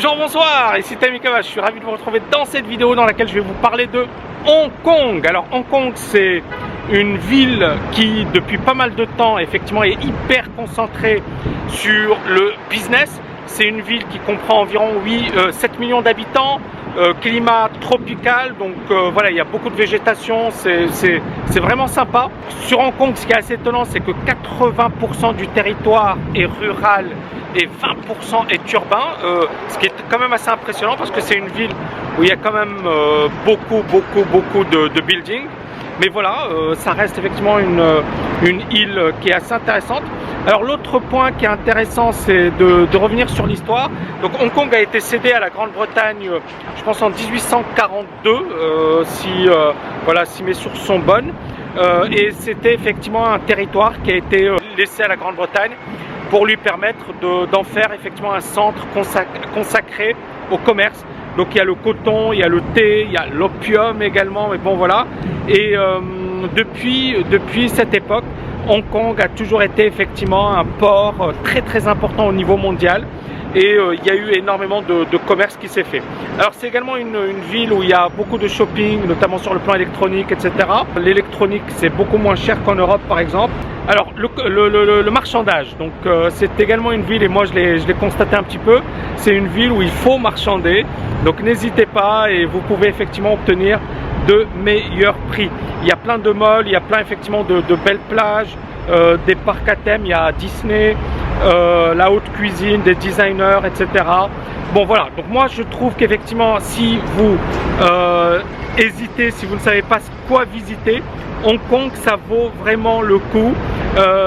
Bonjour, bonsoir, ici Tamikawa, je suis ravi de vous retrouver dans cette vidéo dans laquelle je vais vous parler de Hong Kong. Alors Hong Kong, c'est une ville qui depuis pas mal de temps effectivement est hyper concentrée sur le business. C'est une ville qui comprend environ 7 millions d'habitants, climat tropical, donc voilà, il y a beaucoup de végétation, c'est vraiment sympa. Sur Hong Kong, ce qui est assez étonnant, c'est que 80% du territoire est rural et 20% est urbain, ce qui est quand même assez impressionnant parce que c'est une ville où il y a quand même beaucoup de buildings. Mais voilà, ça reste effectivement une île qui est assez intéressante. Alors l'autre point qui est intéressant, c'est de revenir sur l'histoire. Donc Hong Kong a été cédé à la Grande-Bretagne, je pense en 1842, si mes sources sont bonnes. Et c'était effectivement un territoire qui a été laissé à la Grande-Bretagne pour lui permettre d'en faire effectivement un centre consacré au commerce. Donc il y a le coton, il y a le thé, il y a l'opium également, mais bon voilà. Et depuis cette époque, Hong Kong a toujours été effectivement un port très important au niveau mondial. Et il y a eu énormément de commerce qui s'est fait. Alors c'est également une ville où il y a beaucoup de shopping, notamment sur le plan électronique, etc. L'électronique, c'est beaucoup moins cher qu'en Europe par exemple. Alors le marchandage, donc c'est également une ville, et moi je l'ai constaté un petit peu, c'est une ville où il faut marchander, donc n'hésitez pas et vous pouvez effectivement obtenir de meilleurs prix. Il y a plein de malls, il y a plein effectivement de belles plages, des parcs à thème, il y a Disney, la haute cuisine, des designers, etc. Bon voilà, donc moi je trouve qu'effectivement si vous hésitez, si vous ne savez pas quoi visiter, Hong Kong ça vaut vraiment le coup.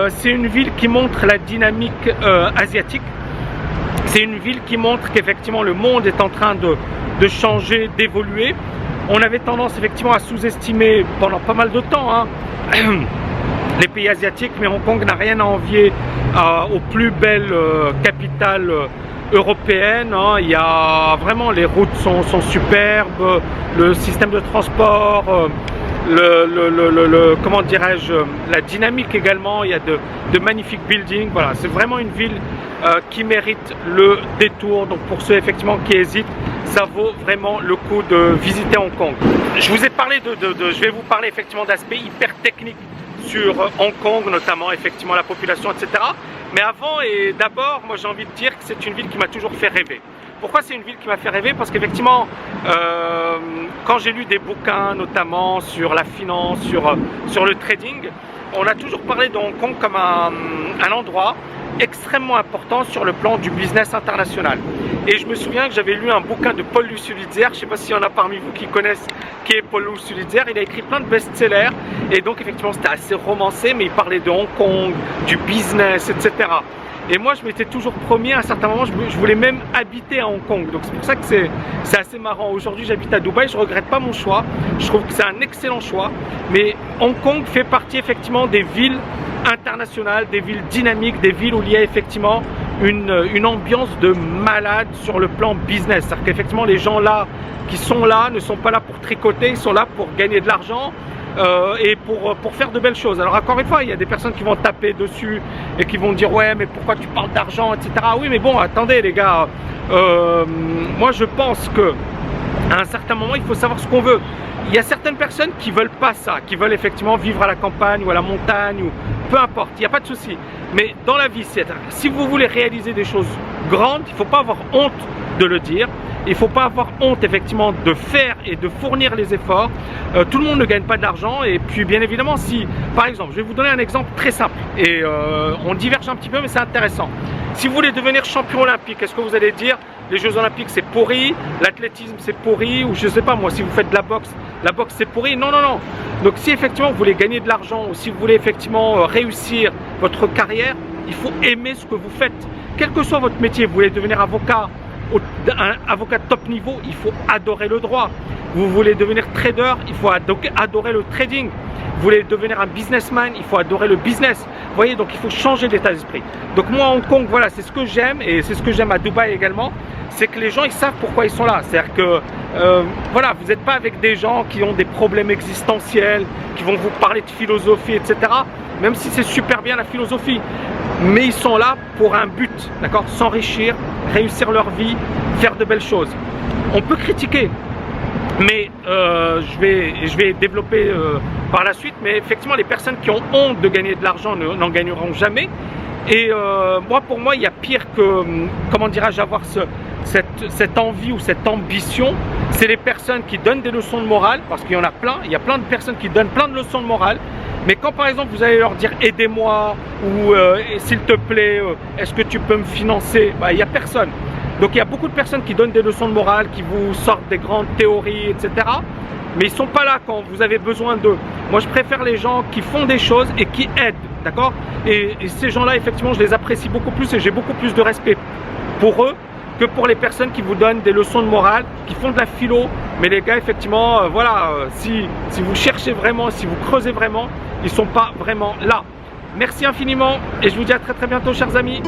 C'est une ville qui montre la dynamique asiatique. C'est une ville qui montre qu'effectivement le monde est en train de changer, d'évoluer. On avait tendance effectivement à sous-estimer pendant pas mal de temps les pays asiatiques, mais Hong Kong n'a rien à envier aux plus belles capitales européennes. Il y a vraiment, les routes sont superbes, le système de transport, comment dirais-je, la dynamique également, il y a de magnifiques buildings. Voilà, c'est vraiment une ville qui mérite le détour. Donc pour ceux effectivement qui hésitent, ça vaut vraiment le coup de visiter Hong Kong. Je vous ai parlé je vais vous parler effectivement d'aspects hyper techniques sur Hong Kong, notamment effectivement la population, etc. Mais avant et d'abord, moi j'ai envie de dire que c'est une ville qui m'a toujours fait rêver. Pourquoi c'est une ville qui m'a fait rêver? Parce qu'effectivement, quand j'ai lu des bouquins, notamment sur la finance, sur le trading, on a toujours parlé de Hong Kong comme un endroit extrêmement important sur le plan du business international. Et je me souviens que j'avais lu un bouquin de Paul Lussulitzer, je ne sais pas s'il y en a parmi vous qui connaissent qui est Paul Lussulitzer. Il a écrit plein de best-sellers et donc effectivement c'était assez romancé, mais il parlait de Hong Kong, du business, etc. Et moi je m'étais toujours promis à un certain moment, je voulais même habiter à Hong Kong. Donc c'est pour ça que c'est assez marrant. Aujourd'hui j'habite à Dubaï, je ne regrette pas mon choix, je trouve que c'est un excellent choix. Mais Hong Kong fait partie effectivement des villes internationales, des villes dynamiques, des villes où il y a effectivement une ambiance de malade sur le plan business. C'est-à-dire qu'effectivement les gens là qui sont là ne sont pas là pour tricoter, ils sont là pour gagner de l'argent et pour faire de belles choses. Alors encore une fois, il y a des personnes qui vont taper dessus et qui vont dire ouais mais pourquoi tu parles d'argent, etc. Oui mais bon attendez les gars, moi je pense que à un certain moment il faut savoir ce qu'on veut. Il y a certaines personnes qui veulent pas ça, qui veulent effectivement vivre à la campagne ou à la montagne ou peu importe, il n'y a pas de souci. Mais dans la vie, si vous voulez réaliser des choses grandes, il ne faut pas avoir honte de le dire. Il ne faut pas avoir honte effectivement de faire et de fournir les efforts. Tout le monde ne gagne pas d'argent. Et puis bien évidemment, si par exemple, je vais vous donner un exemple très simple. Et on diverge un petit peu mais c'est intéressant. Si vous voulez devenir champion olympique, est-ce que vous allez dire les Jeux olympiques c'est pourri, l'athlétisme c'est pourri, ou je sais pas moi, si vous faites de la boxe c'est pourri? Non. Donc si effectivement vous voulez gagner de l'argent, ou si vous voulez effectivement réussir votre carrière, il faut aimer ce que vous faites. Quel que soit votre métier, vous voulez devenir avocat, un avocat de top niveau, il faut adorer le droit. Vous voulez devenir trader, il faut adorer le trading. Vous voulez devenir un businessman, il faut adorer le business. Vous voyez, donc il faut changer d'état d'esprit. Donc moi à Hong Kong, voilà, c'est ce que j'aime et c'est ce que j'aime à Dubaï également. C'est que les gens, ils savent pourquoi ils sont là. C'est-à-dire que, voilà, vous n'êtes pas avec des gens qui ont des problèmes existentiels, qui vont vous parler de philosophie, etc. Même si c'est super bien la philosophie. Mais ils sont là pour un but, d'accord? S'enrichir, réussir leur vie, faire de belles choses. On peut critiquer, mais je vais développer par la suite. Mais effectivement, les personnes qui ont honte de gagner de l'argent n'en gagneront jamais. Et moi, pour moi, il y a pire que, comment dirais-je, avoir cette envie ou cette ambition. C'est les personnes qui donnent des leçons de morale, parce qu'il y en a plein. Il y a plein de personnes qui donnent plein de leçons de morale. Mais quand par exemple vous allez leur dire aidez-moi ou s'il te plaît, est-ce que tu peux me financer, bah, il n'y a personne. Donc il y a beaucoup de personnes qui donnent des leçons de morale, qui vous sortent des grandes théories, etc. Mais ils ne sont pas là quand vous avez besoin d'eux. Moi je préfère les gens qui font des choses et qui aident, d'accord, et ces gens-là, effectivement, je les apprécie beaucoup plus et j'ai beaucoup plus de respect pour eux que pour les personnes qui vous donnent des leçons de morale, qui font de la philo. Mais les gars, effectivement, voilà, si vous cherchez vraiment, si vous creusez vraiment, ils ne sont pas vraiment là. Merci infiniment et je vous dis à très très bientôt, chers amis.